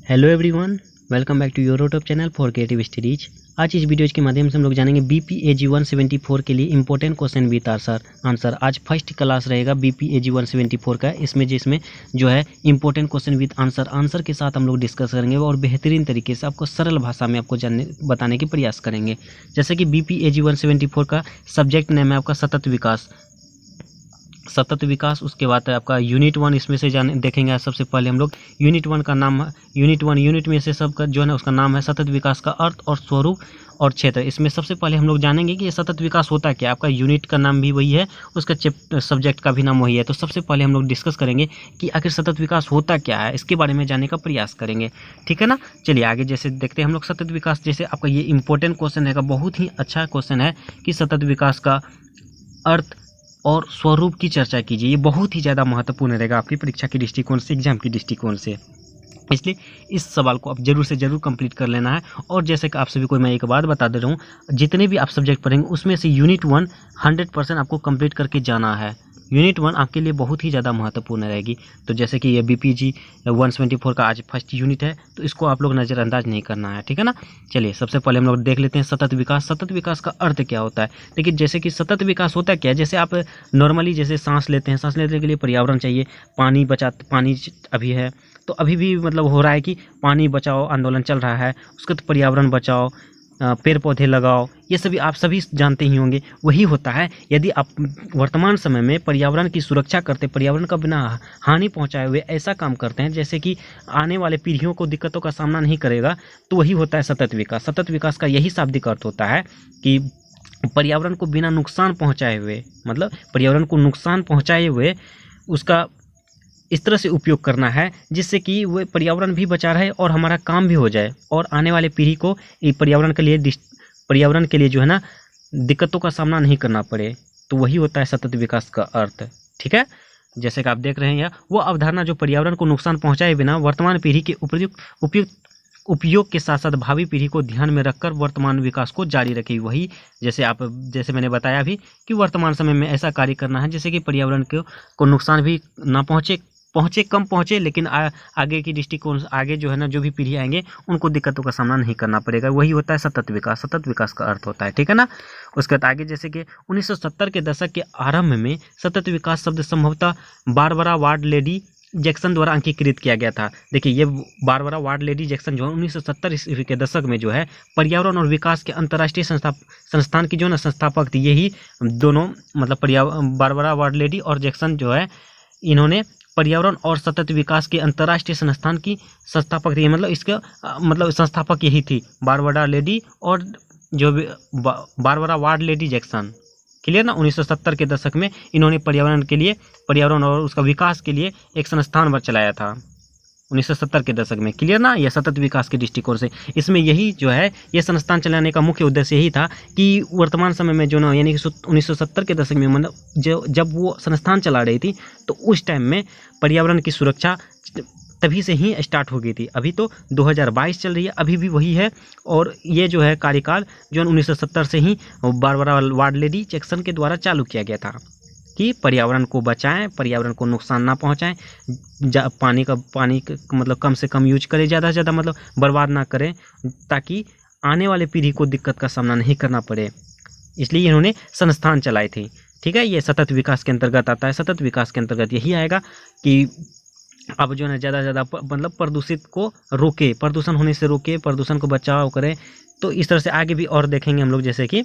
Hello everyone, welcome back to your YouTube channel for creative studies. आज इस video के माध्यम से हम लोग जानेंगे बीपीएजी 174 के लिए इंपॉर्टेंट क्वेश्चन विद आंसर। आज फर्स्ट क्लास रहेगा बीपीएजी 174 का, जिसमें जो है इंपॉर्टेंट क्वेश्चन विद आंसर के साथ हम लोग डिस्कस करेंगे और बेहतरीन तरीके से आपको सरल भाषा में आपको बताने के प्रयास करेंगे। जैसे कि बीपीएजी 174 का सब्जेक्ट नेम है आपका सतत विकास। उसके बाद आपका यूनिट 1 इसमें से देखेंगे। आज सबसे पहले हम लोग यूनिट 1 का नाम, यूनिट में से सबका जो है ना उसका नाम है सतत विकास का अर्थ और स्वरूप और क्षेत्र। इसमें सबसे पहले हम लोग जानेंगे कि ये सतत विकास होता क्या। आपका यूनिट का नाम भी वही है, उसका सब्जेक्ट का भी नाम वही है। तो सबसे पहले हम लोग डिस्कस करेंगे कि आखिर सतत विकास होता क्या है, इसके बारे में जानने का प्रयास करेंगे। ठीक है ना। चलिए आगे जैसे देखते हैं हम लोग सतत विकास। जैसे आपका ये इंपॉर्टेंट क्वेश्चन है, बहुत ही अच्छा क्वेश्चन है कि सतत विकास का अर्थ और स्वरूप की चर्चा कीजिए। ये बहुत ही ज़्यादा महत्वपूर्ण रहेगा आपकी परीक्षा के दृष्टिकोण से, एग्जाम की दृष्टिकोण से। इसलिए इस सवाल को आप जरूर से जरूर कंप्लीट कर लेना है। और जैसे कि आप सभी को मैं एक बात बता दे रहा हूँ, जितने भी आप सब्जेक्ट पढ़ेंगे उसमें से यूनिट 1 100% आपको कंप्लीट करके जाना है। यूनिट 1 आपके लिए बहुत ही ज़्यादा महत्वपूर्ण रहेगी। तो जैसे कि ये बीपीजी 174 का आज फर्स्ट यूनिट है, तो इसको आप लोग नज़रअंदाज नहीं करना है। ठीक है ना। चलिए सबसे पहले हम लोग देख लेते हैं सतत विकास। सतत विकास का अर्थ क्या होता है। देखिए जैसे कि सतत विकास होता है क्या, जैसे आप नॉर्मली जैसे सांस लेते हैं, सांस लेने के लिए पर्यावरण चाहिए, पानी अभी है तो अभी भी मतलब हो रहा है कि पानी बचाओ आंदोलन चल रहा है, उसका तो पर्यावरण बचाओ, पेड़ पौधे लगाओ, ये सभी आप सभी जानते ही होंगे। वही होता है यदि आप वर्तमान समय में पर्यावरण की सुरक्षा करते, पर्यावरण का बिना हानि पहुंचाए हुए ऐसा काम करते हैं जैसे कि आने वाले पीढ़ियों को दिक्कतों का सामना नहीं करेगा, तो वही होता है सतत विकास। सतत विकास का यही शाब्दिक अर्थ होता है कि पर्यावरण को बिना नुकसान पहुँचाए हुए, मतलब पर्यावरण को नुकसान पहुँचाए हुए उसका इस तरह से उपयोग करना है जिससे कि वो पर्यावरण भी बचा रहे और हमारा काम भी हो जाए और आने वाले पीढ़ी को पर्यावरण के लिए जो है ना दिक्कतों का सामना नहीं करना पड़े। तो वही होता है सतत विकास का अर्थ। ठीक है। जैसे कि आप देख रहे हैं, वो अवधारणा जो पर्यावरण को नुकसान पहुंचाए बिना वर्तमान पीढ़ी के उपयोग के साथ साथ भावी पीढ़ी को ध्यान में रखकर वर्तमान विकास को जारी रखेगी। वही जैसे मैंने बताया भी कि वर्तमान समय में ऐसा कार्य करना है जैसे कि पर्यावरण को नुकसान भी ना कम पहुँचे, लेकिन आगे की दृष्टिकोण, आगे जो है ना जो भी पीढ़ी आएंगे उनको दिक्कतों का सामना नहीं करना पड़ेगा। वही होता है सतत विकास। सतत विकास का अर्थ होता है। ठीक है ना। उसके बाद आगे जैसे कि 1970 के दशक के आरंभ में सतत विकास शब्द संभवतः बारबरा वार्ड लेडी जैक्सन द्वारा अंगीकृत किया गया था। देखिए ये बारबरा वार्ड लेडी जैक्सन जो है 1970 ईस्वी के दशक में जो है पर्यावरण और विकास के अंतर्राष्ट्रीय संस्थान की जो ना संस्थापक थी। यही दोनों मतलब बारबरा वार्ड लेडी और जैक्सन जो है, इन्होंने पर्यावरण और सतत विकास के अंतर्राष्ट्रीय संस्थान की संस्थापक थी। मतलब इसका मतलब संस्थापक यही थी, बारबरा लेडी और जो Barbara ward lady Jackson. Clear ना। 1970 के दशक में इन्होंने पर्यावरण और उसका विकास के लिए एक संस्थान चलाया था 1970 के दशक में। क्लियर ना। यह सतत विकास के दृष्टिकोण से इसमें यही जो है ये संस्थान चलाने का मुख्य उद्देश्य यही था कि वर्तमान समय में जो ना यानी कि 1970 के दशक में मतलब जब वो संस्थान चला रही थी तो उस टाइम में पर्यावरण की सुरक्षा तभी से ही स्टार्ट हो गई थी। अभी तो 2022 चल रही है, अभी भी वही है। और ये जो है कार्यकाल जो 1970 से ही बारबरा वार्ड लेडी जैक्सन के द्वारा चालू किया गया था कि पर्यावरण को बचाएं, पर्यावरण को नुकसान ना पहुंचाएं, पानी का मतलब कम से कम यूज करें, ज़्यादा से ज़्यादा मतलब बर्बाद ना करें, ताकि आने वाले पीढ़ी को दिक्कत का सामना नहीं करना पड़े। इसलिए इन्होंने संस्थान चलाए थे। ठीक है। ये सतत विकास के अंतर्गत आता है। सतत विकास के अंतर्गत यही आएगा कि अब जो है ज़्यादा से ज़्यादा मतलब प्रदूषित को रोके, प्रदूषण होने से रोके, प्रदूषण को बचाव करें। तो इस तरह से आगे भी और देखेंगे हम लोग जैसे कि।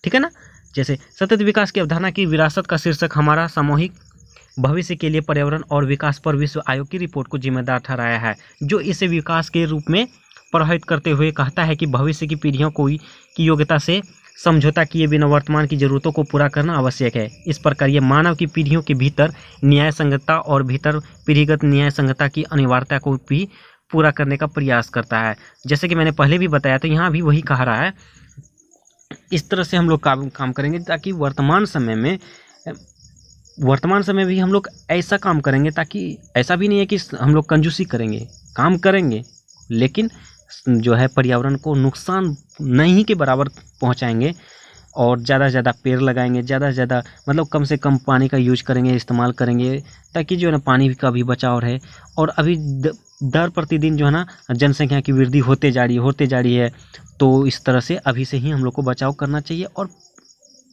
ठीक है ना। जैसे सतत विकास की अवधारणा की विरासत का शीर्षक हमारा सामूहिक भविष्य के लिए पर्यावरण और विकास पर विश्व आयोग की रिपोर्ट को जिम्मेदार ठहराया है, जो इसे विकास के रूप में प्रभावित करते हुए कहता है कि भविष्य की पीढ़ियों की योग्यता से समझौता किए बिना वर्तमान की जरूरतों को पूरा करना आवश्यक है। इस प्रकार ये मानव की पीढ़ियों के भीतर न्याय संगतता और भीतर पीढ़ीगत न्याय संगतता की अनिवार्यता को भी पूरा करने का प्रयास करता है। जैसे कि मैंने पहले भी बताया, तो यहाँ भी वही कहा रहा है। इस तरह से हम लोग काम करेंगे ताकि वर्तमान समय भी हम लोग ऐसा काम करेंगे, ताकि ऐसा भी नहीं है कि हम लोग कंजूसी करेंगे, काम करेंगे लेकिन जो है पर्यावरण को नुकसान नहीं के बराबर पहुंचाएंगे और ज़्यादा से ज़्यादा पेड़ लगाएंगे, ज़्यादा से ज़्यादा मतलब कम से कम पानी का यूज करेंगे, इस्तेमाल करेंगे, ताकि जो है ना पानी का भी बचाव रहे। और अभी दर प्रतिदिन जो है ना जनसंख्या की वृद्धि होते जा रही है। तो इस तरह से अभी से ही हम लोग को बचाव करना चाहिए और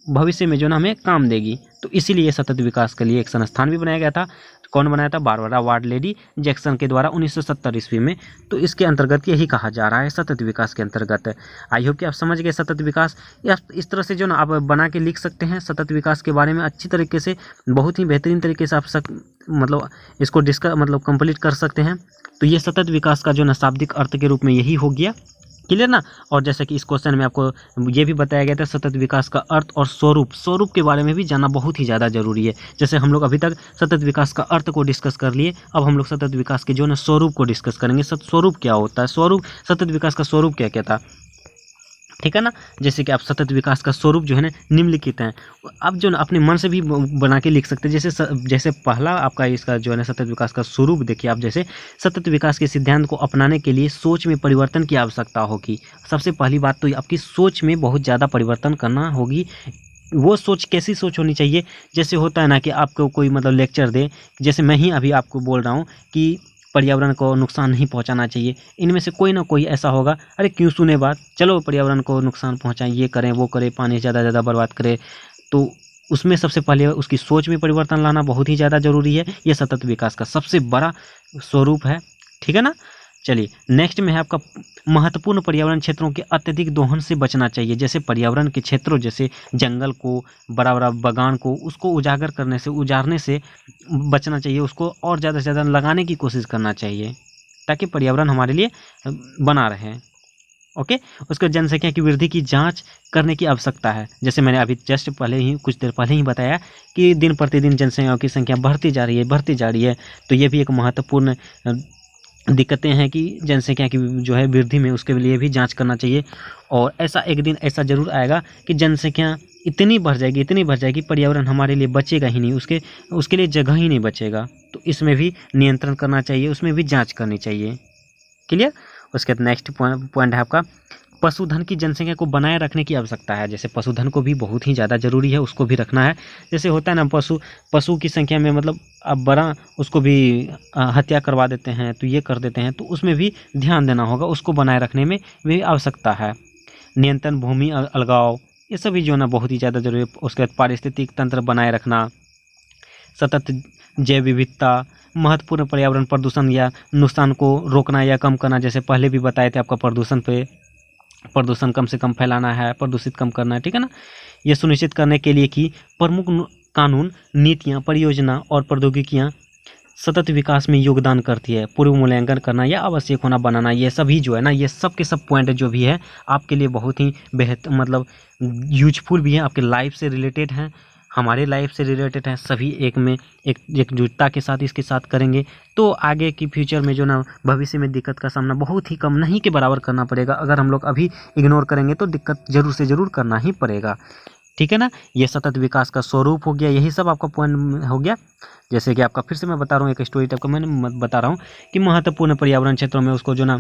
भविष्य में जो ना हमें काम देगी। तो इसीलिए सतत विकास के लिए एक संस्थान भी बनाया गया था। कौन बनाया था? बारबरा वार्ड लेडी जैक्सन के द्वारा 1970 ईस्वी में। तो इसके अंतर्गत यही कहा जा रहा है सतत विकास के अंतर्गत। आई होप कि आप समझ गए सतत विकास। या इस तरह से जो ना आप बना के लिख सकते हैं सतत विकास के बारे में अच्छी तरीके से, बहुत ही बेहतरीन तरीके से आप मतलब इसको कंप्लीट कर सकते हैं। तो ये सतत विकास का जो ना शाब्दिक अर्थ के रूप में यही हो गया। क्लियर ना? और जैसे कि इस क्वेश्चन में आपको ये भी बताया गया था सतत विकास का अर्थ और स्वरूप के बारे में भी जानना बहुत ही ज़्यादा जरूरी है। जैसे हम लोग अभी तक सतत विकास का अर्थ को डिस्कस कर लिए, अब हम लोग सतत विकास के जो ना स्वरूप को डिस्कस करेंगे। स्वरूप क्या होता है? सतत विकास का स्वरूप क्या क्या था, ठीक है ना? जैसे कि आप सतत विकास का स्वरूप जो है ना निम्नलिखित हैं। आप जो ना अपने मन से भी बना के लिख सकते हैं। जैसे पहला आपका इसका जो है ना सतत विकास का स्वरूप देखिए आप, जैसे सतत विकास के सिद्धांत को अपनाने के लिए सोच में परिवर्तन की आवश्यकता होगी। सबसे पहली बात तो आपकी सोच में बहुत ज़्यादा परिवर्तन करना होगी। वो सोच कैसी सोच होनी चाहिए? जैसे होता है ना कि आपको कोई लेक्चर दे, जैसे मैं ही अभी आपको बोल रहा हूँ कि पर्यावरण को नुकसान नहीं पहुंचाना चाहिए। इनमें से कोई ना कोई ऐसा होगा, अरे क्यों सुने बात, चलो पर्यावरण को नुकसान पहुंचाएं, ये करें वो करें, पानी ज़्यादा बर्बाद करें। तो उसमें सबसे पहले उसकी सोच में परिवर्तन लाना बहुत ही ज़्यादा ज़रूरी है। ये सतत विकास का सबसे बड़ा स्वरूप है, ठीक है ना? चलिए नेक्स्ट में है आपका महत्वपूर्ण पर्यावरण क्षेत्रों के अत्यधिक दोहन से बचना चाहिए। जैसे पर्यावरण के क्षेत्रों, जैसे जंगल को, बड़ा बगान को, उसको उजाड़ने से बचना चाहिए। उसको और ज़्यादा से ज़्यादा लगाने की कोशिश करना चाहिए ताकि पर्यावरण हमारे लिए बना रहे। ओके, उसके जनसंख्या की वृद्धि की जांच करने की आवश्यकता है। जैसे मैंने अभी कुछ देर पहले ही बताया कि दिन प्रतिदिन जनसंख्या की संख्या बढ़ती जा रही है। तो ये भी एक महत्वपूर्ण दिक्कतें हैं कि जनसंख्या की जो है वृद्धि में, उसके लिए भी जांच करना चाहिए। और एक दिन ऐसा ज़रूर आएगा कि जनसंख्या इतनी बढ़ जाएगी पर्यावरण हमारे लिए बचेगा ही नहीं, उसके लिए जगह ही नहीं बचेगा। तो इसमें भी नियंत्रण करना चाहिए, उसमें भी जांच करनी चाहिए। क्लियर? उसके बाद नेक्स्ट पॉइंट है आपका पशुधन की जनसंख्या को बनाए रखने की आवश्यकता है। जैसे पशुधन को भी बहुत ही ज़्यादा ज़रूरी है, उसको भी रखना है। जैसे होता है ना पशु की संख्या में अब बड़ा उसको भी हत्या करवा देते हैं, तो ये कर देते हैं, तो उसमें भी ध्यान देना होगा, उसको बनाए रखने में भी आवश्यकता है। नियंत्रण, भूमि अलगाव, ये सभी जो है ना बहुत ही ज़्यादा जरूरी है। उसके बाद पारिस्थितिक तंत्र बनाए रखना, सतत जैव विविधता, महत्वपूर्ण पर्यावरण प्रदूषण या नुकसान को रोकना या कम करना। जैसे पहले भी बताए थे आपका प्रदूषण कम से कम फैलाना है, प्रदूषित कम करना है, ठीक है ना? ये सुनिश्चित करने के लिए कि प्रमुख कानून, नीतियाँ, परियोजना और प्रौद्योगिकियाँ सतत विकास में योगदान करती है। पूर्व मूल्यांकन करना या आवश्यक होना बनाना, ये सभी जो है ना, ये सब के सब पॉइंट जो भी है आपके लिए बहुत ही बेहतर यूजफुल भी है, आपके लाइफ से रिलेटेड हैं, हमारे लाइफ से रिलेटेड हैं। सभी एकजुटता के साथ इसके साथ करेंगे तो आगे की फ्यूचर में जो ना भविष्य में दिक्कत का सामना बहुत ही कम, नहीं के बराबर करना पड़ेगा। अगर हम लोग अभी इग्नोर करेंगे तो दिक्कत जरूर से ज़रूर करना ही पड़ेगा, ठीक है ना? ये सतत विकास का स्वरूप हो गया, यही सब आपका पॉइंट हो गया। जैसे कि आपका फिर से मैं बता रहा हूँ एक स्टोरी टाइप का, मैंने बता रहा हूँ कि महत्वपूर्ण पर्यावरण क्षेत्रों में उसको जो ना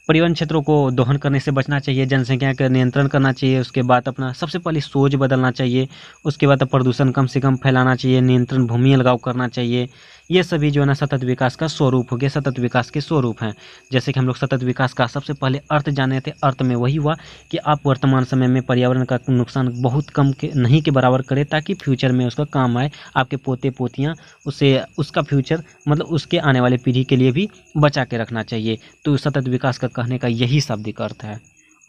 पर्यावरण क्षेत्रों को दोहन करने से बचना चाहिए, जनसंख्या का नियंत्रण करना चाहिए। उसके बाद अपना सबसे पहले सोच बदलना चाहिए। उसके बाद प्रदूषण कम से कम फैलाना चाहिए, नियंत्रण, भूमि अलगाव करना चाहिए। ये सभी जो है ना सतत विकास का स्वरूप हो गया, सतत विकास के स्वरूप हैं। जैसे कि हम लोग सतत विकास का सबसे पहले अर्थ जाने थे। अर्थ में वही हुआ कि आप वर्तमान समय में पर्यावरण का नुकसान बहुत कम के नहीं के बराबर करें ताकि फ्यूचर में उसका काम आए, आपके पोते पोतियाँ उसका फ्यूचर उसके आने वाले पीढ़ी के लिए भी बचा के रखना चाहिए। तो सतत विकास का कहने का यही शाब्दिक अर्थ है।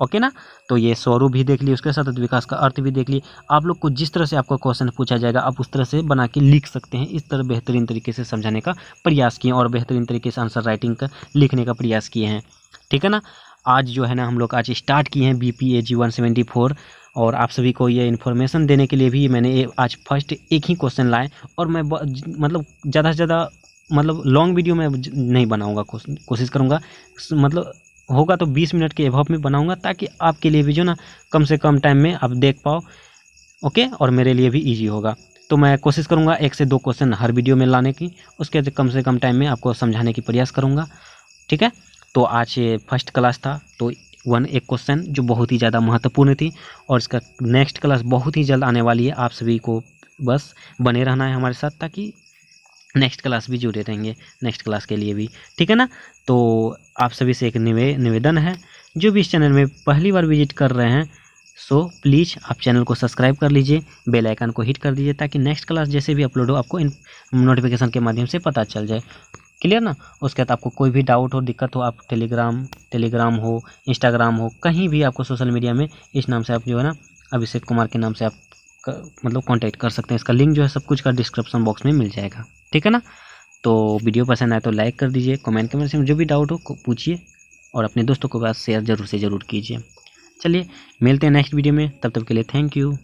ओके ना? तो ये स्वरूप भी देख लिए, उसके सतत विकास का अर्थ भी देख लिए। आप लोग को जिस तरह से आपका क्वेश्चन पूछा जाएगा आप उस तरह से बना के लिख सकते हैं। इस तरह बेहतरीन तरीके से समझाने का प्रयास किए और बेहतरीन तरीके से आंसर राइटिंग का लिखने का प्रयास किए हैं, ठीक है ना? आज जो है ना हम लोग आज स्टार्ट किए हैं BPAG 174 और आप सभी को ये इन्फॉर्मेशन देने के लिए भी मैंने आज फर्स्ट एक ही क्वेश्चन लाए। और मैं ज़्यादा से ज़्यादा लॉन्ग वीडियो में नहीं बनाऊँगा, कोशिश करूँगा होगा तो 20 मिनट के एबव में बनाऊंगा ताकि आपके लिए भी जो ना कम से कम टाइम में आप देख पाओ। ओके, और मेरे लिए भी इजी होगा। तो मैं कोशिश करूंगा 1 से 2 क्वेश्चन हर वीडियो में लाने की, उसके कम से कम टाइम में आपको समझाने की प्रयास करूंगा, ठीक है? तो आज ये फर्स्ट क्लास था, तो एक क्वेश्चन जो बहुत ही ज़्यादा महत्वपूर्ण थी और इसका नेक्स्ट क्लास बहुत ही जल्द आने वाली है। आप सभी को बस बने रहना है हमारे साथ ताकि नेक्स्ट क्लास भी जुड़े रहेंगे, नेक्स्ट क्लास के लिए भी, ठीक है ना। तो आप सभी से एक निवेदन है, जो भी इस चैनल में पहली बार विजिट कर रहे हैं सो प्लीज़ आप चैनल को सब्सक्राइब कर लीजिए, बेल आइकन को हिट कर दीजिए, ताकि नेक्स्ट क्लास जैसे भी अपलोड हो आपको नोटिफिकेशन के माध्यम से पता चल जाए। क्लियर ना। उसके बाद आपको कोई भी डाउट हो, दिक्कत हो, आप टेलीग्राम हो, इंस्टाग्राम हो, कहीं भी आपको सोशल मीडिया में इस नाम से आप जो है ना अभिषेक कुमार के नाम से आप मतलब कांटेक्ट कर सकते हैं। इसका लिंक जो है सब कुछ का डिस्क्रिप्शन बॉक्स में मिल जाएगा, ठीक है ना। तो वीडियो पसंद आए तो लाइक कर दीजिए, कमेंट के में जो भी डाउट हो पूछिए, और अपने दोस्तों के पास शेयर ज़रूर से ज़रूर कीजिए। चलिए मिलते हैं नेक्स्ट वीडियो में, तब तक के लिए थैंक यू।